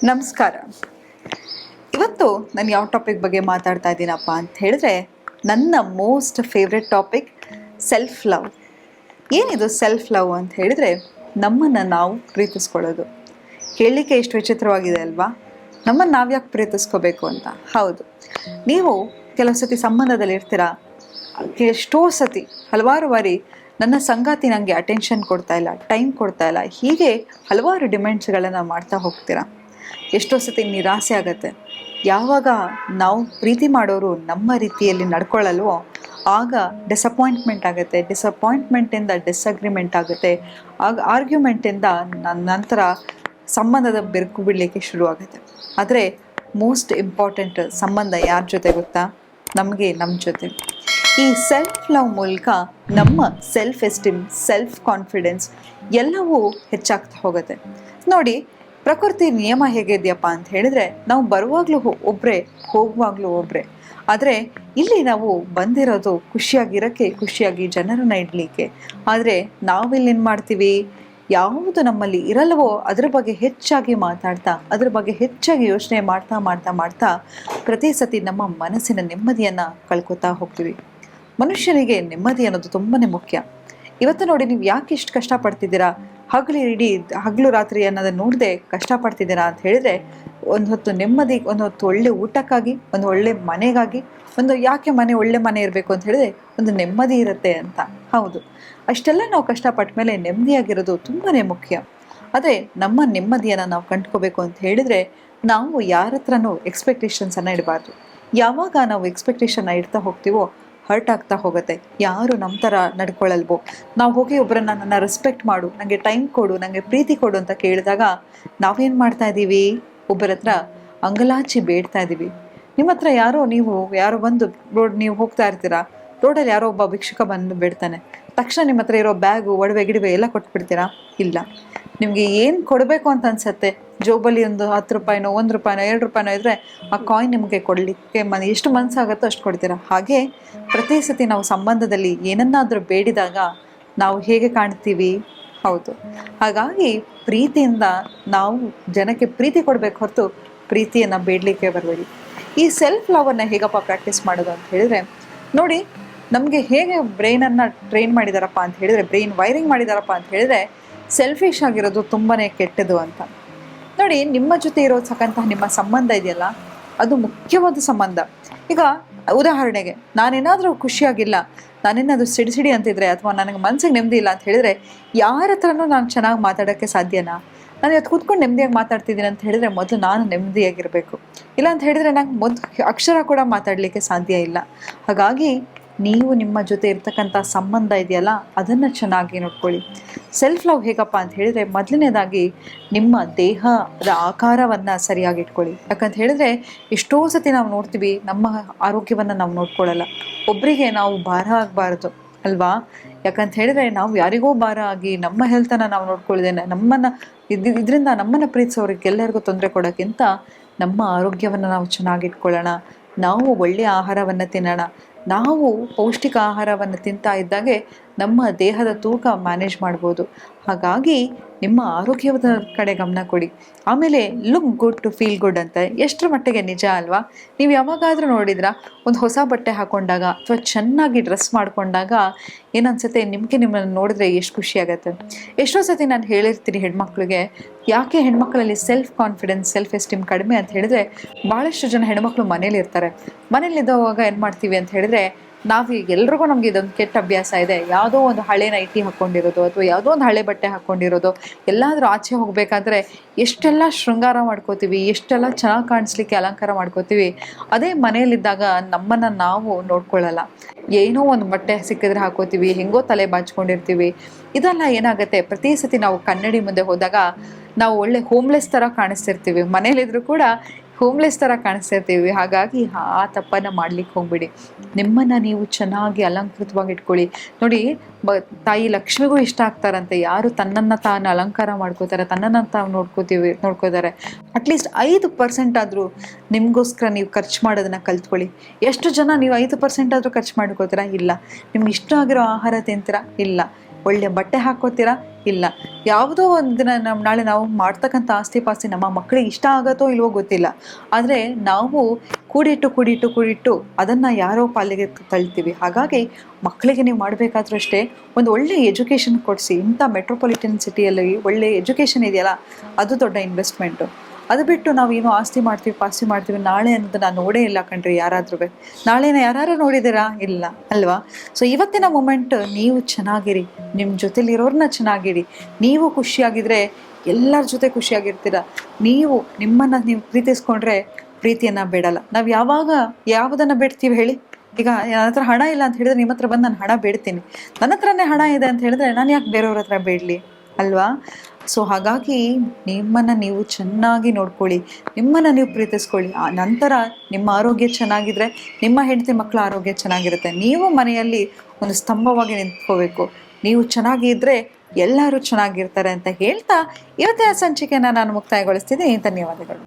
ನಮಸ್ಕಾರ. ಇವತ್ತು ನಾನು ಯಾವ ಟಾಪಿಕ್ ಬಗ್ಗೆ ಮಾತಾಡ್ತಾ ಇದ್ದೀನಪ್ಪ ಅಂತ ಹೇಳಿದ್ರೆ, ನನ್ನ most favourite topic self love. ಏನಿದು ಸೆಲ್ಫ್ ಲವ್ ಅಂತ ಹೇಳಿದರೆ, ನಮ್ಮನ್ನು ನಾವು ಪ್ರೀತಿಸ್ಕೊಳ್ಳೋದು. ಕೇಳಲಿಕ್ಕೆ ಎಷ್ಟು ವಿಚಿತ್ರವಾಗಿದೆ ಅಲ್ವಾ? ನಮ್ಮನ್ನು ನಾವು ಯಾಕೆ ಪ್ರೀತಿಸ್ಕೋಬೇಕು ಅಂತ. ಹೌದು, ನೀವು ಕೆಲವು ಸತಿ ಸಂಬಂಧದಲ್ಲಿ ಇರ್ತೀರಾ, ಎಷ್ಟೋ ಸತಿ ಹಲವಾರು ಬಾರಿ ನನ್ನ ಸಂಗಾತಿ ನನಗೆ ಅಟೆನ್ಷನ್ ಕೊಡ್ತಾ ಇಲ್ಲ, ಟೈಮ್ ಕೊಡ್ತಾ ಇಲ್ಲ, ಹೀಗೆ ಹಲವಾರು ಡಿಮ್ಯಾಂಡ್ಸ್ಗಳನ್ನು ಮಾಡ್ತಾ ಹೋಗ್ತೀರಾ. ಎಷ್ಟೋ ಸತಿ ನಿರಾಸೆ ಆಗುತ್ತೆ. ಯಾವಾಗ ನಾವು ಪ್ರೀತಿ ಮಾಡೋರು ನಮ್ಮ ರೀತಿಯಲ್ಲಿ ನಡ್ಕೊಳ್ಳಲ್ವೋ ಆಗ ಡಿಸಪಾಯಿಂಟ್ಮೆಂಟ್ ಆಗುತ್ತೆ. ಡಿಸಪಾಯಿಂಟ್ಮೆಂಟಿಂದ ಡಿಸ್ಅಗ್ರಿಮೆಂಟ್ ಆಗುತ್ತೆ. ಆಗ ಆರ್ಗ್ಯುಮೆಂಟಿಂದ ನಂತರ ಸಂಬಂಧದ ಬೆರಕು ಬಿಡಲಿಕ್ಕೆ ಶುರುವಾಗುತ್ತೆ. ಆದರೆ ಮೋಸ್ಟ್ ಇಂಪಾರ್ಟೆಂಟ್ ಸಂಬಂಧ ಯಾರ ಜೊತೆ ಗೊತ್ತಾ? ನಮಗೆ ನಮ್ಮ ಜೊತೆ. ಈ ಸೆಲ್ಫ್ ಲವ್ ಮೂಲಕ ನಮ್ಮ ಸೆಲ್ಫ್ ಎಸ್ಟೀಮ್, ಸೆಲ್ಫ್ ಕಾನ್ಫಿಡೆನ್ಸ್ ಎಲ್ಲವೂ ಹೆಚ್ಚಾಗ್ತಾ ಹೋಗುತ್ತೆ. ನೋಡಿ, ಪ್ರಕೃತಿ ನಿಯಮ ಹೇಗಿದೆಯಪ್ಪ ಅಂತ ಹೇಳಿದರೆ, ನಾವು ಬರುವಾಗಲೂ ಒಬ್ಬರೇ, ಹೋಗುವಾಗಲೂ ಒಬ್ಬರೇ. ಆದರೆ ಇಲ್ಲಿ ನಾವು ಬಂದಿರೋದು ಖುಷಿಯಾಗಿರೋಕ್ಕೆ, ಖುಷಿಯಾಗಿ ಜನರನ್ನು ಇಡಲಿಕ್ಕೆ. ಆದರೆ ನಾವಿಲ್ಲೇನು ಮಾಡ್ತೀವಿ? ಯಾವುದು ನಮ್ಮಲ್ಲಿ ಇರಲ್ವೋ ಅದ್ರ ಬಗ್ಗೆ ಹೆಚ್ಚಾಗಿ ಮಾತಾಡ್ತಾ, ಅದ್ರ ಬಗ್ಗೆ ಹೆಚ್ಚಾಗಿ ಯೋಚನೆ ಮಾಡ್ತಾ ಮಾಡ್ತಾ ಮಾಡ್ತಾ ಪ್ರತಿ ಸತಿ ನಮ್ಮ ಮನಸ್ಸಿನ ನೆಮ್ಮದಿಯನ್ನು ಕಳ್ಕೊತಾ ಹೋಗ್ತೀವಿ. ಮನುಷ್ಯನಿಗೆ ನೆಮ್ಮದಿ ಅನ್ನೋದು ತುಂಬಾ ಮುಖ್ಯ. ಇವತ್ತು ನೋಡಿ, ನೀವು ಯಾಕೆ ಇಷ್ಟು ಕಷ್ಟಪಡ್ತಿದ್ದೀರಾ? ಹಗಲು ರಾತ್ರಿ ಅನ್ನೋದನ್ನು ನೋಡದೆ ಕಷ್ಟಪಡ್ತಿದ್ದೀರಾ ಅಂತ ಹೇಳಿದರೆ, ಒಂದು ಹೊತ್ತು ನೆಮ್ಮದಿ, ಒಂದು ಹೊತ್ತು ಒಳ್ಳೆ ಊಟಕ್ಕಾಗಿ, ಒಂದು ಒಳ್ಳೆ ಮನೆಗಾಗಿ. ಯಾಕೆ ಒಳ್ಳೆ ಮನೆ ಇರಬೇಕು ಅಂತ ಹೇಳಿದ್ರೆ, ಒಂದು ನೆಮ್ಮದಿ ಇರುತ್ತೆ ಅಂತ. ಹೌದು, ಅಷ್ಟೆಲ್ಲ ನಾವು ಕಷ್ಟಪಟ್ಟ ಮೇಲೆ ನೆಮ್ಮದಿಯಾಗಿರೋದು ತುಂಬಾ ಮುಖ್ಯ. ಅದೇ ನಮ್ಮ ನೆಮ್ಮದಿಯನ್ನು ನಾವು ಕಂಡ್ಕೋಬೇಕು ಅಂತ ಹೇಳಿದರೆ, ನಾವು ಯಾರ ಹತ್ರನೂ ಎಕ್ಸ್ಪೆಕ್ಟೇಷನ್ಸನ್ನು ಇಡಬಾರ್ದು. ಯಾವಾಗ ನಾವು ಎಕ್ಸ್ಪೆಕ್ಟೇಷನ್ನ ಇಡ್ತಾ ಹೋಗ್ತೀವೋ ಹರ್ಟ್ ಆಗ್ತಾ ಹೋಗುತ್ತೆ. ಯಾರು ನಮ್ಮ ಥರ ನಡ್ಕೊಳ್ಳಲ್ವೋ, ನಾವು ಹೋಗಿ ಒಬ್ಬರನ್ನ ನನ್ನ ರೆಸ್ಪೆಕ್ಟ್ ಮಾಡು, ನನಗೆ ಟೈಮ್ ಕೊಡು, ನನಗೆ ಪ್ರೀತಿ ಕೊಡು ಅಂತ ಕೇಳಿದಾಗ ನಾವೇನು ಮಾಡ್ತಾ ಇದ್ದೀವಿ? ಒಬ್ಬರ ಹತ್ರ ಅಂಗಲಾಚಿ ಬೇಡ್ತಾ ಇದ್ದೀವಿ. ನಿಮ್ಮ ಹತ್ರ ಯಾರೋ ಬಂದು ನೀವು ಹೋಗ್ತಾ ಇರ್ತೀರಾ, ರೋಡಲ್ಲಿ ಯಾರೋ ಒಬ್ಬ ಭಿಕ್ಷುಕ ಬಂದು ಬೇಡ್ತಾನೆ, ತಕ್ಷಣ ನಿಮ್ಮ ಹತ್ರ ಇರೋ ಬ್ಯಾಗು, ಒಡವೆ ಗಿಡವೆ ಎಲ್ಲ ಕೊಟ್ಬಿಡ್ತೀರಾ? ಇಲ್ಲ. ನಿಮಗೆ ಏನು ಕೊಡಬೇಕು ಅಂತ ಅನ್ಸತ್ತೆ, ಜೋಬಲ್ಲಿ ಒಂದು 10 ರೂಪಾಯಿನೋ, 1 ರೂಪಾಯಿನೋ, 2 ರೂಪಾಯಿನೋ ಇದ್ದರೆ ಆ ಕಾಯಿನ್ ನಿಮಗೆ ಕೊಡಲಿಕ್ಕೆ ಎಷ್ಟು ಮನಸ್ಸಾಗುತ್ತೋ ಅಷ್ಟು ಕೊಡ್ತೀರಾ. ಹಾಗೆ ಪ್ರತಿ ಸತಿ ನಾವು ಸಂಬಂಧದಲ್ಲಿ ಏನನ್ನಾದರೂ ಬೇಡಿದಾಗ ನಾವು ಹೇಗೆ ಕಾಣ್ತೀವಿ? ಹೌದು. ಹಾಗಾಗಿ ಪ್ರೀತಿಯಿಂದ ನಾವು ಜನಕ್ಕೆ ಪ್ರೀತಿ ಕೊಡಬೇಕು ಹೊರತು ಪ್ರೀತಿಯನ್ನು ಬೇಡಲಿಕ್ಕೆ ಬರಬೇಡಿ. ಈ ಸೆಲ್ಫ್ ಲವನ್ನು ಹೇಗಪ್ಪ ಪ್ರಾಕ್ಟೀಸ್ ಮಾಡೋದು ಅಂತ ಹೇಳಿದರೆ, ನೋಡಿ, ನಮಗೆ ಹೇಗೆ ಬ್ರೈನನ್ನು ಟ್ರೈನ್ ಮಾಡಿದಾರಪ್ಪ ಅಂತ ಹೇಳಿದರೆ, ಬ್ರೈನ್ ವೈರಿಂಗ್ ಮಾಡಿದಾರಪ್ಪ ಅಂತ ಹೇಳಿದರೆ, ಸೆಲ್ಫಿಶ್ ಆಗಿರೋದು ತುಂಬಾ ಕೆಟ್ಟದು ಅಂತ. ನೋಡಿ, ನಿಮ್ಮ ಜೊತೆ ಇರೋತಕ್ಕಂತಹ ನಿಮ್ಮ ಸಂಬಂಧ ಇದೆಯಲ್ಲ, ಅದು ಮುಖ್ಯವಾದ ಸಂಬಂಧ. ಈಗ ಉದಾಹರಣೆಗೆ, ನಾನೇನಾದರೂ ಖುಷಿಯಾಗಿಲ್ಲ, ನಾನೇನಾದರೂ ಸಿಡಿ ಅಂತಿದ್ರೆ, ಅಥವಾ ನನಗೆ ಮನಸ್ಸಿಗೆ ನೆಮ್ಮದಿ ಇಲ್ಲ ಅಂತ ಹೇಳಿದರೆ, ಯಾರ ಹತ್ರನೂ ನಾನು ಚೆನ್ನಾಗಿ ಮಾತಾಡೋಕ್ಕೆ ಸಾಧ್ಯನಾ? ನಾನು ಇವತ್ತು ಕೂತ್ಕೊಂಡು ನೆಮ್ಮದಿಯಾಗಿ ಮಾತಾಡ್ತಿದ್ದೀನಿ ಅಂತ ಹೇಳಿದರೆ, ಮೊದಲು ನಾನು ನೆಮ್ಮದಿಯಾಗಿರಬೇಕು. ಇಲ್ಲ ಅಂತ ಹೇಳಿದರೆ ನಂಗೆ ಅಕ್ಷರ ಕೂಡ ಮಾತಾಡಲಿಕ್ಕೆ ಸಾಧ್ಯ ಇಲ್ಲ. ಹಾಗಾಗಿ ನೀವು ನಿಮ್ಮ ಜೊತೆ ಇರ್ತಕ್ಕಂಥ ಸಂಬಂಧ ಇದೆಯಲ್ಲ, ಅದನ್ನು ಚೆನ್ನಾಗಿ ನೋಡ್ಕೊಳ್ಳಿ. ಸೆಲ್ಫ್ ಲವ್ ಹೇಗಪ್ಪ ಅಂತ ಹೇಳಿದರೆ, ಮೊದಲನೇದಾಗಿ ನಿಮ್ಮ ದೇಹದ ಆಕಾರವನ್ನು ಸರಿಯಾಗಿ ಇಟ್ಕೊಳ್ಳಿ. ಯಾಕಂತ ಹೇಳಿದರೆ, ಎಷ್ಟೋ ಸತಿ ನಾವು ನೋಡ್ತೀವಿ, ನಮ್ಮ ಆರೋಗ್ಯವನ್ನು ನಾವು ನೋಡ್ಕೊಳ್ಳಲ್ಲ. ಒಬ್ಬರಿಗೆ ನಾವು ಭಾರ ಆಗಬಾರ್ದು ಅಲ್ವಾ? ಯಾಕಂತ ಹೇಳಿದರೆ, ನಾವು ಯಾರಿಗೋ ಭಾರ ಆಗಿ ನಮ್ಮ ಹೆಲ್ತನ್ನು ನಾವು ನೋಡ್ಕೊಳ್ಳೋದೇನೆ, ಇದರಿಂದ ನಮ್ಮನ್ನು ಪ್ರೀತಿಸೋರಿಗೆ ಎಲ್ಲರಿಗೂ ತೊಂದರೆ ಕೊಡೋಕ್ಕಿಂತ ನಮ್ಮ ಆರೋಗ್ಯವನ್ನು ನಾವು ಚೆನ್ನಾಗಿಟ್ಕೊಳ್ಳೋಣ. ನಾವು ಒಳ್ಳೆಯ ಆಹಾರವನ್ನು ತಿನ್ನೋಣ. ನಾವು ಪೌಷ್ಟಿಕ ಆಹಾರವನ್ನು ತಿಂತಾ ಇದ್ದಾಗೆ ನಮ್ಮ ದೇಹದ ತೂಕ ಮ್ಯಾನೇಜ್ ಮಾಡ್ಬೋದು. ಹಾಗಾಗಿ ನಿಮ್ಮ ಆರೋಗ್ಯದ ಕಡೆ ಗಮನ ಕೊಡಿ. ಆಮೇಲೆ look good to feel good ಅಂತ ಎಷ್ಟರ ಮಟ್ಟಿಗೆ ನಿಜ ಅಲ್ವಾ? ನೀವು ಯಾವಾಗಾದರೂ ನೋಡಿದ್ರಾ, ಒಂದು ಹೊಸ ಬಟ್ಟೆ ಹಾಕ್ಕೊಂಡಾಗ ಅಥವಾ ಚೆನ್ನಾಗಿ ಡ್ರೆಸ್ ಮಾಡ್ಕೊಂಡಾಗ ಏನನ್ಸುತ್ತೆ, ನಿಮ್ಮನ್ನು ನೋಡಿದ್ರೆ ಎಷ್ಟು ಖುಷಿಯಾಗತ್ತೆ. ಎಷ್ಟೋ ಸತಿ ನಾನು ಹೇಳಿರ್ತೀನಿ ಹೆಣ್ಮಕ್ಳಿಗೆ, ಯಾಕೆ ಹೆಣ್ಮಕ್ಳಲ್ಲಿ ಸೆಲ್ಫ್ ಕಾನ್ಫಿಡೆನ್ಸ್, ಸೆಲ್ಫ್ ಎಸ್ಟೀಮ್ ಕಡಿಮೆ ಅಂತ ಹೇಳಿದ್ರೆ, ಭಾಳಷ್ಟು ಜನ ಹೆಣ್ಮಕ್ಳು ಮನೇಲಿರ್ತಾರೆ. ಮನೇಲಿದ್ದವಾಗ ಏನು ಮಾಡ್ತೀವಿ ಅಂತ ಹೇಳಿದ್ರೆ, ಎಲ್ರಿಗೂ ನಮ್ಗೆ ಇದೊಂದು ಕೆಟ್ಟ ಅಭ್ಯಾಸ ಇದೆ. ಯಾವುದೋ ಒಂದು ಹಳೆ ನೈಟಿ ಹಾಕ್ಕೊಂಡಿರೋದು, ಅಥವಾ ಯಾವುದೋ ಒಂದು ಹಳೆ ಬಟ್ಟೆ ಹಾಕ್ಕೊಂಡಿರೋದು. ಎಲ್ಲಾದರೂ ಆಚೆ ಹೋಗಬೇಕಾದ್ರೆ ಎಷ್ಟೆಲ್ಲ ಶೃಂಗಾರ ಮಾಡ್ಕೋತೀವಿ, ಎಷ್ಟೆಲ್ಲ ಚೆನ್ನಾಗಿ ಕಾಣಿಸ್ಲಿಕ್ಕೆ ಅಲಂಕಾರ ಮಾಡ್ಕೋತೀವಿ. ಅದೇ ಮನೆಯಲ್ಲಿದ್ದಾಗ ನಮ್ಮನ್ನು ನಾವು ನೋಡ್ಕೊಳ್ಳಲ್ಲ. ಏನೋ ಒಂದು ಬಟ್ಟೆ ಸಿಕ್ಕಿದ್ರೆ ಹಾಕೋತೀವಿ, ಹೆಂಗೋ ತಲೆ ಬಾಚ್ಕೊಂಡಿರ್ತೀವಿ. ಇದೆಲ್ಲ ಏನಾಗುತ್ತೆ, ಪ್ರತಿ ಸತಿ ನಾವು ಕನ್ನಡಿ ಮುಂದೆ ಹೋದಾಗ ನಾವು ಒಳ್ಳೆ ಹೋಮ್ಲೆಸ್ ಥರ ಕಾಣಿಸ್ತಿರ್ತೀವಿ. ಮನೇಲಿದ್ರೂ ಕೂಡ ಹೋಮ್ಲೆಸ್ ಥರ ಕಾಣಿಸ್ತಿರ್ತೀವಿ. ಹಾಗಾಗಿ ಆ ತಪ್ಪನ್ನು ಮಾಡ್ಲಿಕ್ಕೆ ಹೋಗ್ಬಿಡಿ. ನಿಮ್ಮನ್ನು ನೀವು ಚೆನ್ನಾಗಿ ಅಲಂಕೃತವಾಗಿ ಇಟ್ಕೊಳ್ಳಿ. ನೋಡಿ, ತಾಯಿ ಲಕ್ಷ್ಮಿಗೂ ಇಷ್ಟ ಆಗ್ತಾರಂತೆ ಯಾರು ತನ್ನನ್ನು ತಾನು ಅಲಂಕಾರ ಮಾಡ್ಕೋತಾರೆ, ತನ್ನನ್ನು ತಾವು ನೋಡ್ಕೋತಾರೆ. ಅಟ್ಲೀಸ್ಟ್ 5% ಆದರೂ ನಿಮಗೋಸ್ಕರ ನೀವು ಖರ್ಚು ಮಾಡೋದನ್ನು ಕಲ್ತ್ಕೊಳ್ಳಿ. ಎಷ್ಟು ಜನ ನೀವು 5% ಆದರೂ ಖರ್ಚು ಮಾಡ್ಕೋತೀರಾ? ಇಲ್ಲ. ನಿಮ್ಗೆ ಇಷ್ಟ ಆಗಿರೋ ಆಹಾರ ತಿಂತೀರಾ? ಇಲ್ಲ. ಒಳ್ಳೆ ಬಟ್ಟೆ ಹಾಕೋತೀರಾ? ಇಲ್ಲ. ಯಾವುದೋ ಒಂದು ದಿನ ನಾಳೆ ನಾವು ಮಾಡ್ತಕ್ಕಂಥ ಆಸ್ತಿ ಪಾಸ್ತಿ ನಮ್ಮ ಮಕ್ಕಳಿಗೆ ಇಷ್ಟ ಆಗತ್ತೋ ಇಲ್ವೋ ಗೊತ್ತಿಲ್ಲ, ಆದರೆ ನಾವು ಕೂಡಿಟ್ಟು ಅದನ್ನು ಯಾರೋ ಪಾಲಿಗೆ ತಳ್ತೀವಿ. ಹಾಗಾಗಿ ಮಕ್ಕಳಿಗೆ ನೀವು ಮಾಡಬೇಕಾದ್ರೂ ಅಷ್ಟೇ, ಒಂದು ಒಳ್ಳೆ ಎಜುಕೇಷನ್ ಕೊಡಿಸಿ. ಇಂಥ ಮೆಟ್ರೋಪಾಲಿಟನ್ ಸಿಟಿಯಲ್ಲಿ ಒಳ್ಳೆ ಎಜುಕೇಷನ್ ಇದೆಯಲ್ಲ, ಅದು ದೊಡ್ಡ ಇನ್ವೆಸ್ಟ್ಮೆಂಟು. ಅದು ಬಿಟ್ಟು ನಾವು ಏನೋ ಆಸ್ತಿ ಮಾಡ್ತೀವಿ ಪಾಸ್ತಿ ಮಾಡ್ತೀವಿ, ನಾಳೆ ಅನ್ನೋದು ನಾನು ನೋಡೇ ಇಲ್ಲ ಕಣ್ರಿ ಯಾರಾದ್ರೂ. ನಾಳೆನ ಯಾರು ನೋಡಿದ್ದೀರಾ? ಇಲ್ಲ ಅಲ್ವಾ? ಸೊ ಇವತ್ತಿನ ಮೂಮೆಂಟ್ ನೀವು ಚೆನ್ನಾಗಿರಿ, ನಿಮ್ಮ ಜೊತೆಲಿರೋರನ್ನ ಚೆನ್ನಾಗಿರಿ. ನೀವು ಖುಷಿಯಾಗಿದ್ದರೆ ಎಲ್ಲರ ಜೊತೆ ಖುಷಿಯಾಗಿರ್ತೀರ. ನಿಮ್ಮನ್ನು ನೀವು ಪ್ರೀತಿಸ್ಕೊಂಡ್ರೆ ಪ್ರೀತಿಯನ್ನು ಬೇಡಲ್ಲ. ನಾವು ಯಾವಾಗ ಯಾವುದನ್ನು ಬೇಡ್ತೀವಿ ಹೇಳಿ? ಈಗ ನನ್ನ ಹತ್ರ ಹಣ ಇಲ್ಲ ಅಂತ ಹೇಳಿದ್ರೆ ನಿಮ್ಮ ಹತ್ರ ಬಂದು ನಾನು ಹಣ ಬೇಡ್ತೀನಿ. ನನ್ನ ಹತ್ರನೇ ಹಣ ಇದೆ ಅಂತ ಹೇಳಿದ್ರೆ ನಾನು ಯಾಕೆ ಬೇರೆಯವ್ರ ಹತ್ರ ಬೇಡಲಿ ಅಲ್ವಾ? ಸೊ ಹಾಗಾಗಿ ನಿಮ್ಮನ್ನು ನೀವು ಚೆನ್ನಾಗಿ ನೋಡ್ಕೊಳ್ಳಿ, ನಿಮ್ಮನ್ನು ನೀವು ಪ್ರೀತಿಸ್ಕೊಳ್ಳಿ. ಆ ನಂತರ ನಿಮ್ಮ ಆರೋಗ್ಯ ಚೆನ್ನಾಗಿದ್ರೆ ನಿಮ್ಮ ಹೆಂಡತಿ ಮಕ್ಕಳ ಆರೋಗ್ಯ ಚೆನ್ನಾಗಿರುತ್ತೆ. ನೀವು ಮನೆಯಲ್ಲಿ ಒಂದು ಸ್ತಂಭವಾಗಿ ನಿಂತ್ಕೋಬೇಕು. ನೀವು ಚೆನ್ನಾಗಿ ಇದ್ದರೆ ಎಲ್ಲರೂ ಚೆನ್ನಾಗಿರ್ತಾರೆ ಅಂತ ಹೇಳ್ತಾ ಇವತ್ತಿನ ಸಂಚಿಕೆಯನ್ನು ನಾನು ಮುಕ್ತಾಯಗೊಳಿಸ್ತಿದ್ದೀನಿ. ಧನ್ಯವಾದಗಳು.